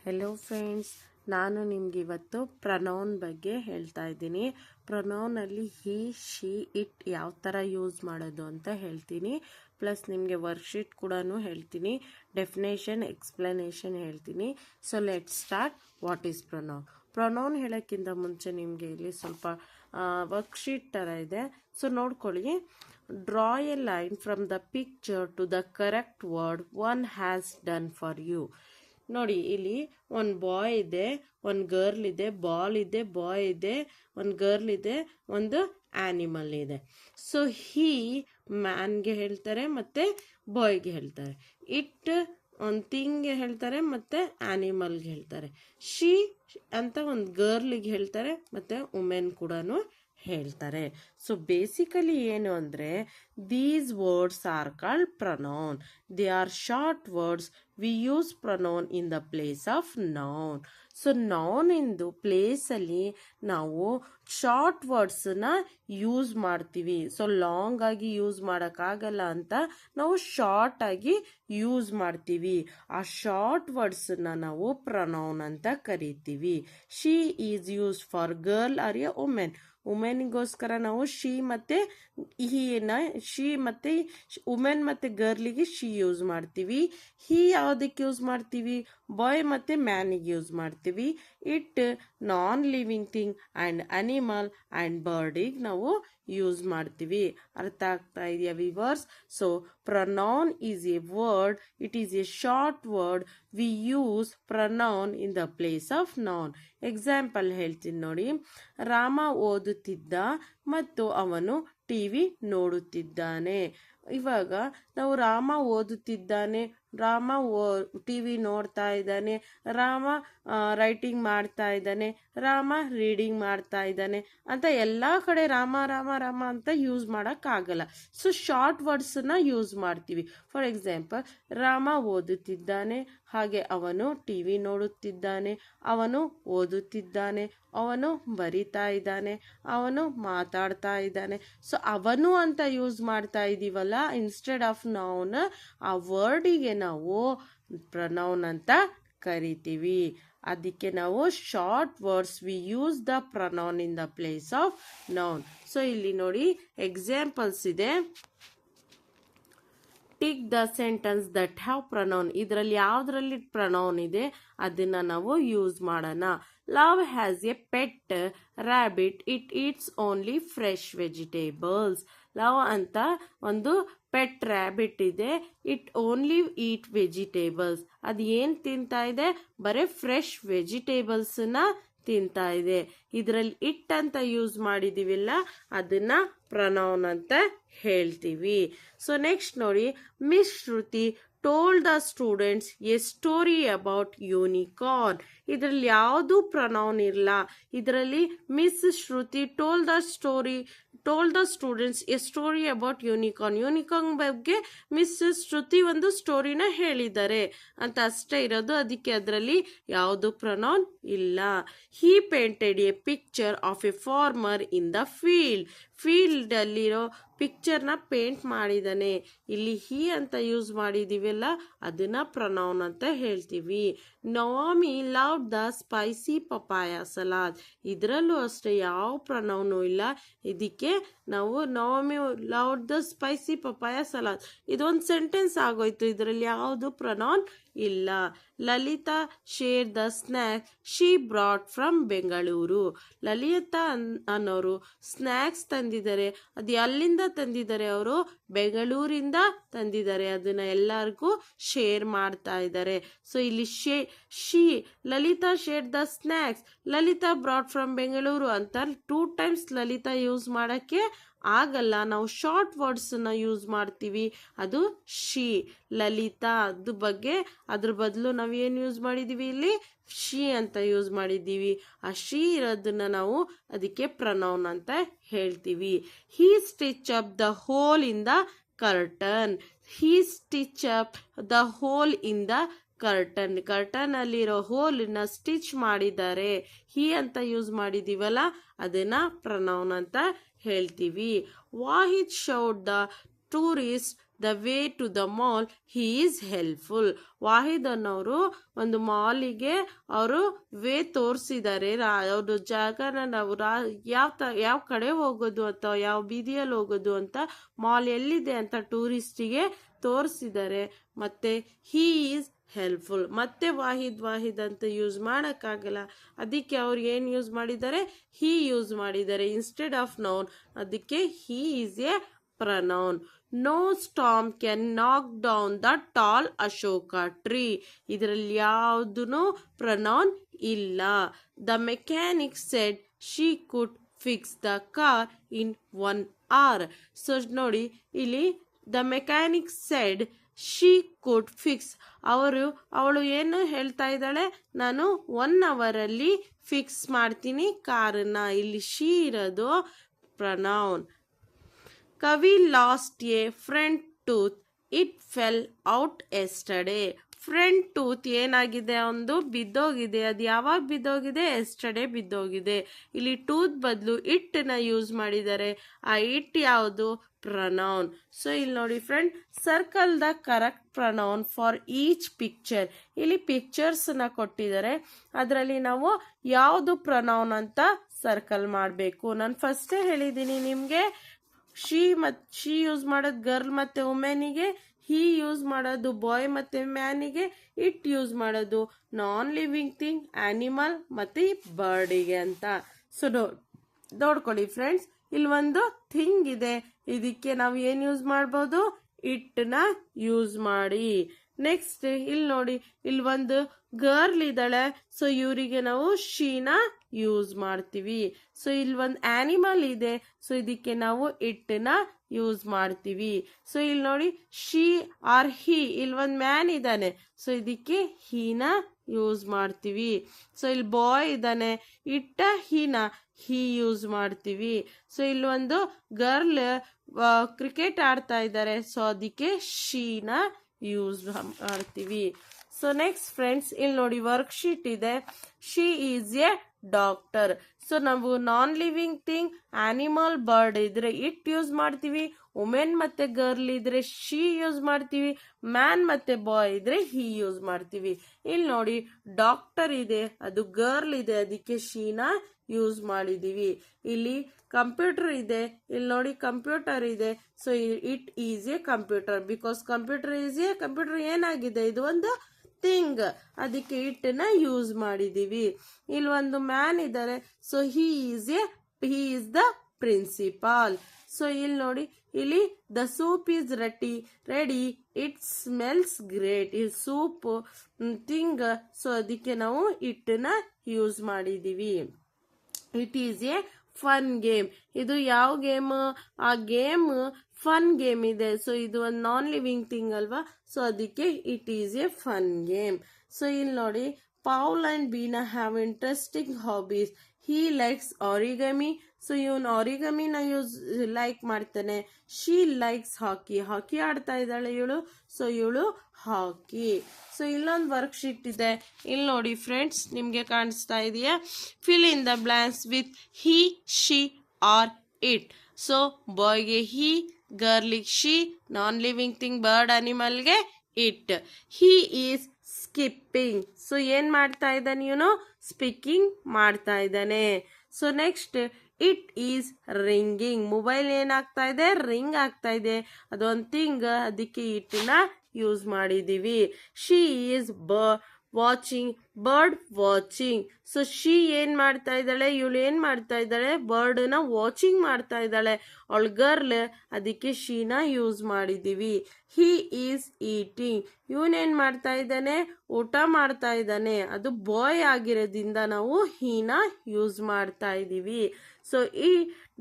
Hello friends, ನಾನು ನಿಮ್ಗೆ ಇವತ್ತು ಪ್ರನೌನ್ ಬಗ್ಗೆ ಹೇಳ್ತಾ ಇದ್ದೀನಿ. ಪ್ರನೌನಲ್ಲಿ ಹಿ, ಶಿ, ಇಟ್ ಯಾವ ಥರ ಯೂಸ್ ಮಾಡೋದು ಅಂತ ಹೇಳ್ತೀನಿ. ಪ್ಲಸ್ ನಿಮಗೆ ವರ್ಕ್ಶೀಟ್ ಕೂಡ ಹೇಳ್ತೀನಿ, ಡೆಫಿನೇಷನ್, ಎಕ್ಸ್ಪ್ಲನೇಷನ್ ಹೇಳ್ತೀನಿ. So let start. What is pronoun? Pronoun ಹೇಳೋಕ್ಕಿಂತ ಮುಂಚೆ ನಿಮಗೆ ಇಲ್ಲಿ ಸ್ವಲ್ಪ ವರ್ಕ್ಶೀಟ್ ಥರ ಇದೆ. ಸೊ ನೋಡ್ಕೊಳ್ಳಿ. Draw a line from the picture to the correct word one has done for you. ನೋಡಿ, ಇಲ್ಲಿ ಒಂದು ಬಾಯ್ ಇದೆ, ಒಂದು ಗರ್ಲ್ ಇದೆ, ಬಾಲ್ ಇದೆ, ಬಾಯ್ ಇದೆ, ಒಂದು ಗರ್ಲ್ ಇದೆ, ಒಂದು ಆನಿಮಲ್ ಇದೆ. ಸೊ ಹಿ ಮ್ಯಾನ್ಗೆ ಹೇಳ್ತಾರೆ ಮತ್ತೆ ಬಾಯ್ಗೆ ಹೇಳ್ತಾರೆ. ಇಟ್ ಒಂದು ಥಿಂಗ್ಗೆ ಹೇಳ್ತಾರೆ ಮತ್ತೆ ಆನಿಮಲ್ಗೆ ಹೇಳ್ತಾರೆ. ಶಿ ಅಂತ ಒಂದು ಗರ್ಲಿಗೆ ಹೇಳ್ತಾರೆ ಮತ್ತೆ ವುಮೆನ್ ಕೂಡ ಹೇಳ್ತಾರೆ. ಸೊ ಬೇಸಿಕಲಿ ಏನು ಅಂದರೆ, these words are called pronoun. They are short words. We use pronoun in the place of noun. So noun ಇಂದು ಪ್ಲೇಸಲ್ಲಿ ನಾವು ಶಾರ್ಟ್ ವರ್ಡ್ಸನ್ನ ಯೂಸ್ ಮಾಡ್ತೀವಿ. ಸೊ ಲಾಂಗ್ ಆಗಿ ಯೂಸ್ ಮಾಡೋಕ್ಕಾಗಲ್ಲ ಅಂತ ನಾವು ಶಾರ್ಟ್ ಆಗಿ ಯೂಸ್ ಮಾಡ್ತೀವಿ. ಆ ಶಾರ್ಟ್ ವರ್ಡ್ಸನ್ನ ನಾವು ಪ್ರನೌನ್ ಅಂತ ಕರಿತೀವಿ. She is use for girl or a women. ವುಮೆನ್ಗೋಸ್ಕರ ನಾವು ಶಿ ಮತ್ತೆ ಶಿ ಮತ್ತೆ ವುಮೆನ್ ಮತ್ತೆ ಗರ್ಲಿಗೆ ಶಿ ಯೂಸ್ ಮಾಡ್ತೀವಿ. ಹಿ ಯಾವುದಕ್ಕೆ ಯೂಸ್ ಮಾಡ್ತೀವಿ? ಬಾಯ್ ಮತ್ತೆ ಮ್ಯಾನಿಗೆ ಯೂಸ್ ಮಾಡ್ತೀವಿ. It non living thing and animal and ಬರ್ಡಿಗೆ ನಾವು ಯೂಸ್ ಮಾಡ್ತೀವಿ. ಅರ್ಥ ಆಗ್ತಾ ಇದೆಯಾ viewers? So pronoun is a word. It is a short word. We use pronoun in the place of noun. Example ಹೇಳ್ತೀನಿ ನೋಡಿ. ರಾಮ ಓದುತ್ತಿದ್ದ ಮತ್ತು ಅವನು ಟಿವಿ ನೋಡುತ್ತಿದ್ದಾನೆ. ಇವಾಗ ನಾವು ರಾಮ ಓದುತ್ತಿದ್ದಾನೆ, ರಾಮ ಟಿವಿ ನೋಡ್ತಾ ಇದ್ದಾನೆ, ರಾಮ ರೈಟಿಂಗ್ ಮಾಡ್ತಾ ಇದ್ದಾನೆ, ರಾಮ ರೀಡಿಂಗ್ ಮಾಡ್ತಾ ಇದ್ದಾನೆ ಅಂತ ಎಲ್ಲ ಕಡೆ ರಾಮ ರಾಮ ರಾಮ ಅಂತ ಯೂಸ್ ಮಾಡೋಕ್ಕಾಗಲ್ಲ. ಸೊ ಶಾರ್ಟ್ ವರ್ಡ್ಸನ್ನ ಯೂಸ್ ಮಾಡ್ತೀವಿ. ಫಾರ್ ಎಕ್ಸಾಂಪಲ್, ರಾಮ ಓದುತ್ತಿದ್ದಾನೆ, ಹಾಗೆ ಅವನು ಟಿವಿ ನೋಡುತ್ತಿದ್ದಾನೆ, ಅವನು ಓದುತ್ತಿದ್ದಾನೆ, ಅವನು ಬರಿತಾ ಇದ್ದಾನೆ, ಅವನು ಮಾತಾಡ್ತಾ ಇದ್ದಾನೆ. ಸೊ ಅವನು ಅಂತ ಯೂಸ್ ಮಾಡ್ತಾ ಇದ್ದೀವಲ್ಲ ಇನ್ಸ್ಟೆಡ್ ಆಫ್ ನೌನ್, ಆ ವರ್ಡಿಗೆ ನಾವು ಪ್ರನೌನ್ ಅಂತ ಕರಿತೀವಿ. ಅದಕ್ಕೆ ನಾವು short words we use the pronoun in the place of noun. So ಇಲ್ಲಿ ನೋಡಿ ಎಕ್ಸಾಂಪಲ್ಸ್ ಇದೆ. Tick the sentence that have pronoun. ಇದರಲ್ಲಿ ಯಾವುದರಲ್ಲಿ ಪ್ರನೌನ್ ಇದೆ ಅದನ್ನ ನಾವು ಯೂಸ್ ಮಾಡೋಣ. Luv has a pet rabbit. It eats only fresh vegetables. Luv ಅಂತ ಒಂದು ಪೆಟ್ ರ್ಯಾಬಿಟ್ ಇದೆ. It only eat vegetables. ಅದು ಏನು ತಿಂತಾ ಇದೆ? ಬರೀ ಫ್ರೆಶ್ ವೆಜಿಟೇಬಲ್ಸ್ನ ತಿಂತಾ ಇದೆ. ಇದರಲ್ಲಿ ಇಟ್ ಅಂತ ಯೂಸ್ ಮಾಡಿದೀವಿಲ್ಲ, ಅದನ್ನ ಪ್ರನೌನ್ ಅಂತ ಹೇಳ್ತೀವಿ. ಸೊ ನೆಕ್ಸ್ಟ್ ನೋಡಿ. Miss Shruti told the students A story about unicorn. ಇದರಲ್ಲಿ ಯಾವುದು ಪ್ರನೌನ್ ಇಲ್ಲ. ಇದರಲ್ಲಿ miss Shruti told the students A story about unicorn. Unicorn ಬಗ್ಗೆ ಮಿಸ್ ಶ್ರುತಿ ಒಂದು ಸ್ಟೋರಿನ ಹೇಳಿದ್ದಾರೆ ಅಂತ ಅಷ್ಟೇ ಇರೋದು. ಅದಕ್ಕೆ ಅದರಲ್ಲಿ ಯಾವುದು ಪ್ರನೌನ್ ಇಲ್ಲ. He painted a picture of a farmer in the field ಅಲ್ಲಿರೋ ಪಿಕ್ಚರ್ನ ಪೇಂಟ್ ಮಾಡಿದಾನೆ. ಇಲ್ಲಿ ಹಿ ಅಂತ ಯೂಸ್ ಮಾಡಿದೀವಲ್ಲ, ಅದನ್ನ ಪ್ರನೌನ್ ಅಂತ ಹೇಳ್ತೀವಿ. Navami loved the spicy papaya salad. ಇದರಲ್ಲೂ ಅಷ್ಟೇ ಯಾವ ಪ್ರನೌನು ಇಲ್ಲ. ಇದಕ್ಕೆ ನಾವು Navami loved the spicy papaya salad, ಇದೊಂದು ಸೆಂಟೆನ್ಸ್ ಆಗೋಯ್ತು. ಇದರಲ್ಲಿ ಯಾವುದು ಪ್ರನೌನ್ ಇಲ್ಲ. Lalita share the snack she brought from Bengaluru. Lalita ಅನ್ನೋರು ಸ್ನ್ಯಾಕ್ಸ್ ತಂದಿದ್ದಾರೆ. ಅದು ಎಲ್ಲಿಂದ ತಂದಿದ್ದಾರೆ? ಅವರು ಬೆಂಗಳೂರಿಂದ ತಂದಿದ್ದಾರೆ. ಅದನ್ನ ಎಲ್ಲರಿಗೂ ಶೇರ್ ಮಾಡ್ತಾ ಇದ್ದಾರೆ. ಸೊ ಇಲ್ಲಿ Lalita share the snacks, Lalita brought from Bengaluru ಅಂತ 2 times ಲಲಿತಾ ಯೂಸ್ ಮಾಡಕ್ಕೆ ಆಗಲ್ಲ. ನಾವು ಶಾರ್ಟ್ ವರ್ಡ್ಸನ್ನ ಯೂಸ್ ಮಾಡ್ತೀವಿ. ಅದು ಶಿ, ಲಲಿತಾ ಅದ್ರ ಬದಲು ನಾವು ಏನು ಯೂಸ್ ಮಾಡಿದೀವಿ? ಇಲ್ಲಿ ಶಿ ಅಂತ ಯೂಸ್ ಮಾಡಿದ್ದೀವಿ. ಆ ಶಿ ಇರೋದನ್ನ ನಾವು ಅದಕ್ಕೆ ಪ್ರನೌನ್ ಅಂತ ಹೇಳ್ತೀವಿ. He stitch up the hole in the curtain. He stitch up the hole in the curtain ಅಲ್ಲಿರೋ ಹೋಲ್ನ ಸ್ಟಿಚ್ ಮಾಡಿದ್ದಾರೆ. ಹಿ ಅಂತ ಯೂಸ್ ಮಾಡಿದೀವಲ್ಲ, ಅದನ್ನ ಪ್ರನೌನ್ ಅಂತ ಹೇಳ್ತೀವಿ. Wahid showed the tourist the way to the mall he is helpful. Wahid ಅನ್ನೋರು ಒಂದು ಮಾಲಿಗೆ ಅವರು ವೇ ತೋರಿಸಿದ್ದಾರೆ, ಅವರು ಜಾಗನ ನಾವು ಯಾವ ಕಡೆ ಹೋಗೋದು ಅಥವಾ ಯಾವ ಬೀದಿಯಲ್ಲಿ ಹೋಗೋದು ಅಂತ, ಮಾಲ್ ಎಲ್ಲಿದೆ ಅಂತ ಟೂರಿಸ್ಟಿಗೆ ತೋರಿಸಿದ್ದಾರೆ. ಮತ್ತೆ ಹೀ ಈಸ್ ಹೆಲ್ಪ್ಫುಲ್. ಮತ್ತೆ ವಾಹಿದ್ ಅಂತ ಯೂಸ್ ಮಾಡೋಕ್ಕಾಗಲ್ಲ, ಅದಕ್ಕೆ ಅವ್ರು ಏನು ಯೂಸ್ ಮಾಡಿದ್ದಾರೆ, ಹೀ ಯೂಸ್ ಮಾಡಿದ್ದಾರೆ ಇನ್ಸ್ಟೆಡ್ ಆಫ್ ನೌನ್. ಅದಕ್ಕೆ he is a pronoun. No storm can knock down the tall Ashoka tree. ಇದರಲ್ಲಿ ಯಾವುದೂ ಪ್ರನೌನ್ ಇಲ್ಲ. The mechanic said she could fix the car in 1 hour. So ನೋಡಿ ಇಲ್ಲಿ the mechanic said she could fix, ಅವಳು ಏನು ಹೇಳ್ತಾ ಇದ್ದಾಳೆ, ನಾನು 1 hour ಫಿಕ್ಸ್ ಮಾಡ್ತೀನಿ ಕಾರನ್ನ. ಇಲ್ಲಿ ಶಿ ಇರೋದು pronoun. Kavi lost a front tooth, it fell out yesterday. Front tooth ಏನಾಗಿದೆ, ಒಂದು ಬಿದ್ದೋಗಿದೆ. ಅದು ಯಾವಾಗ ಬಿದ್ದೋಗಿದೆ, ಎಸ್ಟರ್ಡೇ ಬಿದ್ದೋಗಿದೆ. ಇಲ್ಲಿ ಟೂತ್ ಬದಲು ಇಟ್ನ ಯೂಸ್ ಮಾಡಿದ್ದಾರೆ. ಆ ಇಟ್ ಯಾವುದು, ಪ್ರನೌನ್. ಸೊ ಇಲ್ಲಿ ನೋಡಿ friend, circle the correct pronoun for each picture. ಇಲ್ಲಿ ಪಿಕ್ಚರ್ಸ್ನ ಕೊಟ್ಟಿದ್ದಾರೆ, ಅದರಲ್ಲಿ ನಾವು ಯಾವುದು ಪ್ರನೌನ್ ಅಂತ ಸರ್ಕಲ್ ಮಾಡಬೇಕು. ನಾನು ಫಸ್ಟೇ ಹೇಳಿದ್ದೀನಿ ನಿಮಗೆ, ಶಿ ಯೂಸ್ ಮಾಡೋದು ಗರ್ಲ್ ಮತ್ತು ವುಮೆನಿಗೆ, ಹೀ ಯೂಸ್ ಮಾಡೋದು ಬಾಯ್ ಮತ್ತು ಮ್ಯಾನಿಗೆ, ಇಟ್ ಯೂಸ್ ಮಾಡೋದು ನಾನ್ ಲಿವಿಂಗ್ ಥಿಂಗ್ ಆನಿಮಲ್ ಮತ್ತು ಬರ್ಡಿಗೆ ಅಂತ. ಸೊ ನೋಡ್ಕೊಳ್ಳಿ ಫ್ರೆಂಡ್ಸ್, ಇಲ್ಲಿ ಒಂದು ಥಿಂಗ್ ಇದೆ, ಇದಕ್ಕೆ ನಾವು ಏನು ಯೂಸ್ ಮಾಡ್ಬೋದು, ಇಟ್ನ ಯೂಸ್ ಮಾಡಿ. ನೆಕ್ಸ್ಟ್ ಇಲ್ಲಿ ನೋಡಿ, ಇಲ್ಲಿ ಒಂದು ಗರ್ಲ್ ಇದ್ದಾಳೆ, ಸೊ ಇವರಿಗೆ ನಾವು ಶೀನ ಯೂಸ್ ಮಾಡ್ತೀವಿ. ಸೊ ಇಲ್ಲಿ ಒಂದು ಆನಿಮಲ್ ಇದೆ, ಸೊ ಇದಕ್ಕೆ ನಾವು ಇಟ್ನ ಯೂಸ್ ಮಾಡ್ತೀವಿ. ಸೊ ಇಲ್ಲಿ ನೋಡಿ, ಶಿ ಆರ್ ಹಿ, ಇಲ್ಲಿ ಒಂದು ಮ್ಯಾನ್ ಇದ್ದಾನೆ, ಸೊ ಇದಕ್ಕೆ ಹೀನ ಯೂಸ್ ಮಾಡ್ತೀವಿ. ಸೊ ಇಲ್ಲಿ ಬಾಯ್ ಇದ್ದಾನೆ, ಇಟ್ಟ ಹೀನ ಹೀ ಯೂಸ್ ಮಾಡ್ತೀವಿ. ಸೊ ಇಲ್ಲಿ ಒಂದು ಗರ್ಲ್ ಕ್ರಿಕೆಟ್ ಆಡ್ತಾ ಇದ್ದಾರೆ, ಸೊ ಅದಕ್ಕೆ ಶೀನ ಯೂಸ್ ಮಾಡ್ತೀವಿ. ಸೊ ನೆಕ್ಸ್ಟ್ ಫ್ರೆಂಡ್ಸ್, ಇಲ್ಲಿ ನೋಡಿ ವರ್ಕ್ಶೀಟ್ ಇದೆ. She is a doctor. So ನಾವು non living thing animal bird ಇದ್ರೆ ಇಟ್ ಯೂಸ್ ಮಾಡ್ತೀವಿ, ವುಮೆನ್ ಮತ್ತೆ ಗರ್ಲ್ ಇದ್ರೆ ಶಿ ಯೂಸ್ ಮಾಡ್ತೀವಿ, ಮ್ಯಾನ್ ಮತ್ತೆ ಬಾಯ್ ಇದ್ರೆ ಹಿ ಯೂಸ್ ಮಾಡ್ತೀವಿ. ಇಲ್ಲಿ ನೋಡಿ ಡಾಕ್ಟರ್ ಇದೆ, ಅದು ಗರ್ಲ್ ಇದೆ, ಅದಕ್ಕೆ ಶೀನ ಯೂಸ್ ಮಾಡಿದೀವಿ. ಇಲ್ಲಿ ಕಂಪ್ಯೂಟರ್ ಇದೆ, ಇಲ್ಲಿ ನೋಡಿ ಕಂಪ್ಯೂಟರ್ ಇದೆ, so it is A computer. Because computer is A computer ಏನಾಗಿದೆ, ಇದು ಒಂದು ಥಿಂಗ್, ಅದಕ್ಕೆ ಇಟ್ನ ಯೂಸ್ ಮಾಡಿದೀವಿ. ಇಲ್ಲಿ ಒಂದು ಮ್ಯಾನ್ ಇದ್ದಾರೆ, so he is the principal. So ಇಲ್ಲಿ ನೋಡಿ, ಇಲ್ಲಿ the soup is ready it smells great. ಈ ಸೂಪ್ ಥಿಂಗ್, ಸೊ ಅದಕ್ಕೆ ನಾವು ಇಟ್ನ ಯೂಸ್ ಮಾಡಿದೀವಿ. It is a fun game. ಇದು ಯಾವ ಗೇಮ್, ಆ ಗೇಮ್ ಫನ್ ಗೇಮ್ ಇದೆ. ಸೊ ಇದು ಒಂದು ನಾನ್ ಲಿವಿಂಗ್ ಥಿಂಗ್ ಅಲ್ವಾ, ಸೊ ಅದಕ್ಕೆ it is a fun game. So ಇಲ್ಲಿ ನೋಡಿ, Paul and Beena have interesting hobbies. He likes origami, so ಇವನು ಆರಿಗಮಿನ ಲೈಕ್ ಮಾಡ್ತಾನೆ. ಶಿ ಲೈಕ್ಸ್ ಹಾಕಿ ಆಡ್ತಾ ಇದ್ದಾಳೆ ಇವಳು, ಸೊ ಇವಳು ಹಾಕಿ. ಸೊ ಇಲ್ಲೊಂದು ವರ್ಕ್ಶೀಟ್ ಇದೆ, ಇಲ್ಲಿ ನೋಡಿ ಫ್ರೆಂಡ್ಸ್, ನಿಮಗೆ ಕಾಣಿಸ್ತಾ ಇದೆಯಾ, fill in the blanks with he, she or it. So ಬಾಯ್ಗೆ ಹಿ, ಗರ್ಲಿಗೆ she, non living thing bird ಅನಿಮಲ್ಗೆ it. He is skipping, so ಏನ್ ಮಾಡ್ತಾ ಇದ್ದಾನೆ ಇವನು, ಸ್ಪೀಕಿಂಗ್ ಮಾಡ್ತಾ ಇದ್ದಾನೆ. So next, it is ringing, mobile ಏನಾಗ್ತಾ ಇದೆ, ರಿಂಗ್ ಆಗ್ತಾ ಇದೆ, ಅದೊಂದು ಥಿಂಗ್, ಅದಕ್ಕೆ ಇಟ್ನ ಯೂಸ್ ಮಾಡಿದೀವಿ. She is bird watching. So she ಏನ್ ಮಾಡ್ತಾ ಇದ್ದಾಳೆ, ಇವಳು ಏನ್ ಮಾಡ್ತಾ ಇದ್ದಾಳೆ, ಬರ್ಡ್ನ ವಾಚಿಂಗ್ ಮಾಡ್ತಾ ಇದ್ದಾಳೆ, ಅವಳು ಗರ್ಲ್, ಅದಕ್ಕೆ ಶೀನ ಯೂಸ್ ಮಾಡಿದೀವಿ. ಹಿ ಈಸ್ ಈಟಿಂಗ್, ಇವನೇನ್ ಮಾಡ್ತಾ ಇದ್ದಾನೆ, ಊಟ ಮಾಡ್ತಾ ಇದ್ದಾನೆ, ಅದು ಬಾಯ್ ಆಗಿರೋದ್ರಿಂದ ನಾವು ಹೀನ ಯೂಸ್ ಮಾಡ್ತಾ ಇದ್ದೀವಿ. ಸೊ ಈ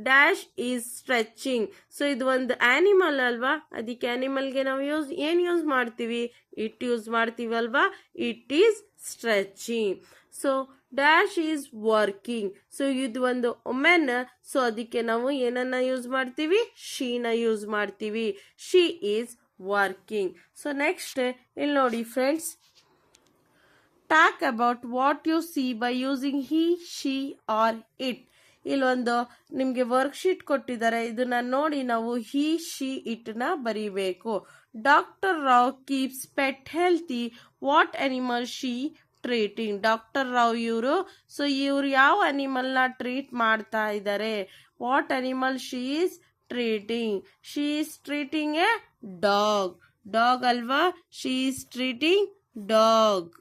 ಡ್ಯಾಶ್ ಈಸ್ ಸ್ಟ್ರೆಚಿಂಗ್. ಸೊ ಇದು ಒಂದು ಆನಿಮಲ್ ಅಲ್ವಾ, ಅದಕ್ಕೆ ಆನಿಮಲ್ಗೆ ನಾವು ಏನ್ ಯೂಸ್ ಮಾಡ್ತೀವಿ, ಇಟ್ ಯೂಸ್ ಮಾಡ್ತೀವಿ ಅಲ್ವಾ, it is stretching. So dash is working. So ಇದು ಒಂದು ವುಮೆನ್, ಸೊ ಅದಕ್ಕೆ ನಾವು ಏನನ್ನ ಯೂಸ್ ಮಾಡ್ತೀವಿ, ಶೀನ ಯೂಸ್ ಮಾಡ್ತೀವಿ. She is working. So next ಇಲ್ಲಿ ನೋಡಿ friends, talk about what you see by using he, she or it. ಇಲ್ಲೊಂದು ನಿಮಗೆ ವರ್ಕ್ಶೀಟ್ ಕೊಟ್ಟಿದ್ದಾರೆ, ಇದನ್ನ ನೋಡಿ ನಾವು ಹಿ ಶಿ ಇಟ್ನ ಬರೀಬೇಕು. Doctor Rao keeps pet healthy, what animal she treating. Doctor Rao ಇವರು, ಸೊ ಇವ್ರು ಯಾವ ಅನಿಮಲ್ನ ಟ್ರೀಟ್ ಮಾಡ್ತಾ ಇದ್ದಾರೆ? What animal she is treating? She is treating a dog. Dog ಅಲ್ವಾ? She is treating dog.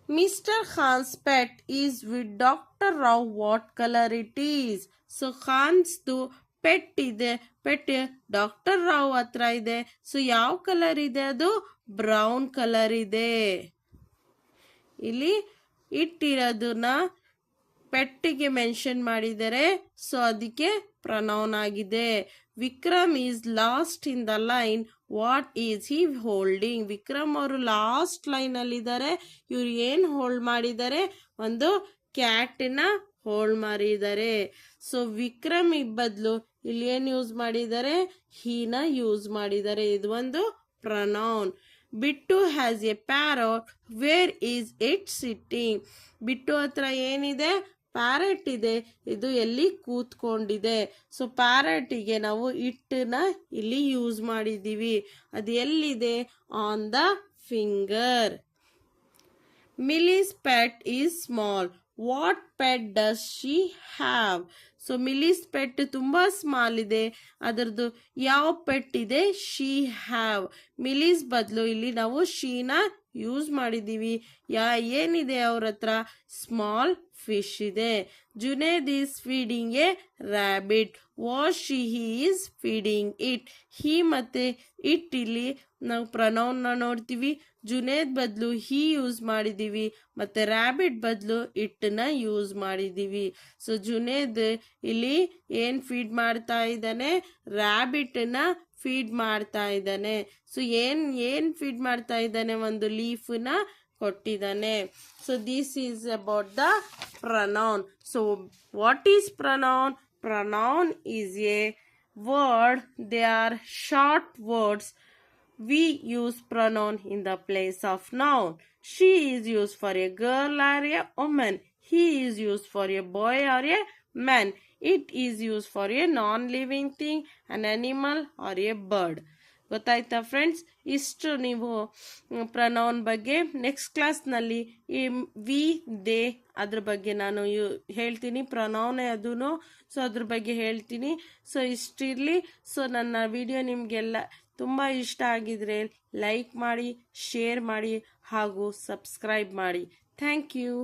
Mister Khan's pet is with doctor Rao, what colour it is? So ಖಾನ್ಸ್ದು pet ಇದೆ, pet doctor Rao ಹತ್ರ ಇದೆ. ಸೊ ಯಾವ ಕಲರ್ ಇದೆ? ಅದು ಬ್ರೌನ್ ಕಲರ್ ಇದೆ. ಇಲ್ಲಿ ಇಟ್ಟಿರೋದನ್ನ ಪೆಟ್ಟಿಗೆ ಮೆನ್ಷನ್ ಮಾಡಿದರೆ, ಸೊ ಅದಕ್ಕೆ ಪ್ರನೌನ್ ಆಗಿದೆ. Vikram is lost in the line, what is he holding? Vikram ಅವರು ಲಾಸ್ಟ್ ಲೈನ್ ಅಲ್ಲಿ ಇದ್ದಾರೆ, ಇವ್ರು ಏನ್ ಹೋಲ್ಡ್ ಮಾಡಿದ್ದಾರೆ? ಒಂದು ಕ್ಯಾಟ್ನ ಹೋಲ್ಡ್ ಮಾಡಿದ್ದಾರೆ. ಸೊ ವಿಕ್ರಮ್ ಬದಲು ಇಲ್ಲಿ ಏನ್ ಯೂಸ್ ಮಾಡಿದ್ದಾರೆ? ಹೀನ ಯೂಸ್ ಮಾಡಿದ್ದಾರೆ. ಇದು ಒಂದು ಪ್ರನೌನ್. ಬಿಟ್ಟು has A parrot, where is it sitting? ಬಿಟ್ಟು ಹತ್ರ ಏನಿದೆ? ಪ್ಯಾರೆಟ್ ಇದೆ, ಇದು ಎಲ್ಲಿ ಕೂತ್ಕೊಂಡಿದೆ? ಸೊ ಪ್ಯಾರೆಟಿಗೆ ನಾವು ಇಟ್ನ ಇಲ್ಲಿ ಯೂಸ್ ಮಾಡಿದ್ದೀವಿ. ಅದು ಎಲ್ಲಿದೆ? On the finger. Milly's pet is small, what pet does she have? So Milly's pet ತುಂಬಾ ಸ್ಮಾಲ್ ಇದೆ, ಅದರದ್ದು ಯಾವ ಪೆಟ್ ಇದೆ? She have. ಮಿಲಿಸ್ ಬದಲು ಇಲ್ಲಿ ನಾವು ಶೀನ ಯೂಸ್ ಮಾಡಿದ್ದೀವಿ. ಏನಿದೆ ಅವ್ರ ಹತ್ರ? ಸ್ಮಾಲ್ ಫಿಶ್ ಇದೆ. Junaid is feeding a rabbit, what she is feeding it? He ಮತ್ತೆ ಇಟ್ ಇಲ್ಲಿ ನಾವು ಪ್ರನೌನ್ನ ನೋಡ್ತೀವಿ. ಜುನೇದ್ ಬದಲು ಹಿ ಯೂಸ್ ಮಾಡಿದ್ದೀವಿ, ಮತ್ತೆ ರ್ಯಾಬಿಟ್ ಬದಲು ಇಟ್ನ ಯೂಸ್ ಮಾಡಿದ್ದೀವಿ. ಸೊ ಜುನೇದ್ ಇಲ್ಲಿ ಏನ್ ಫೀಡ್ ಮಾಡ್ತಾ ಇದ್ದಾನೆ? ರ್ಯಾಬಿಟ್ನ ಫೀಡ್ ಮಾಡ್ತಾ ಇದ್ದಾನೆ. ಸೊ ಏನ್ ಫೀಡ್ ಮಾಡ್ತಾ ಇದ್ದಾನೆ? ಒಂದು ಲೀಫ್ನ ಕೊಟ್ಟಿದ್ದಾನೆ. So this is about the pronoun. So what is pronoun? Pronoun is a word, they are short words. We use pronoun in the place of noun. She is used for a girl or a woman. He is used for a boy or a man. It is used for a non-living thing, an animal or a bird. ಗೊತ್ತಾಯ್ತಾ friends? ಇಷ್ಟು ನೀವು pronoun ಬಗ್ಗೆ next ಕ್ಲಾಸ್ನಲ್ಲಿ ಈ we they ಅದ್ರ ಬಗ್ಗೆ ನಾನು ಹೇಳ್ತೀನಿ. ಪ್ರನೌನ್ ಅದೂ, ಸೊ ಅದ್ರ ಬಗ್ಗೆ ಹೇಳ್ತೀನಿ. ಸೊ ಇಷ್ಟಿರಲಿ. ಸೊ ನನ್ನ ವಿಡಿಯೋ ನಿಮಗೆಲ್ಲ ತುಂಬ ಇಷ್ಟ ಆಗಿದ್ರೆ ಲೈಕ್ ಮಾಡಿ, ಶೇರ್ ಮಾಡಿ ಹಾಗೂ ಸಬ್ಸ್ಕ್ರೈಬ್ ಮಾಡಿ. Thank you.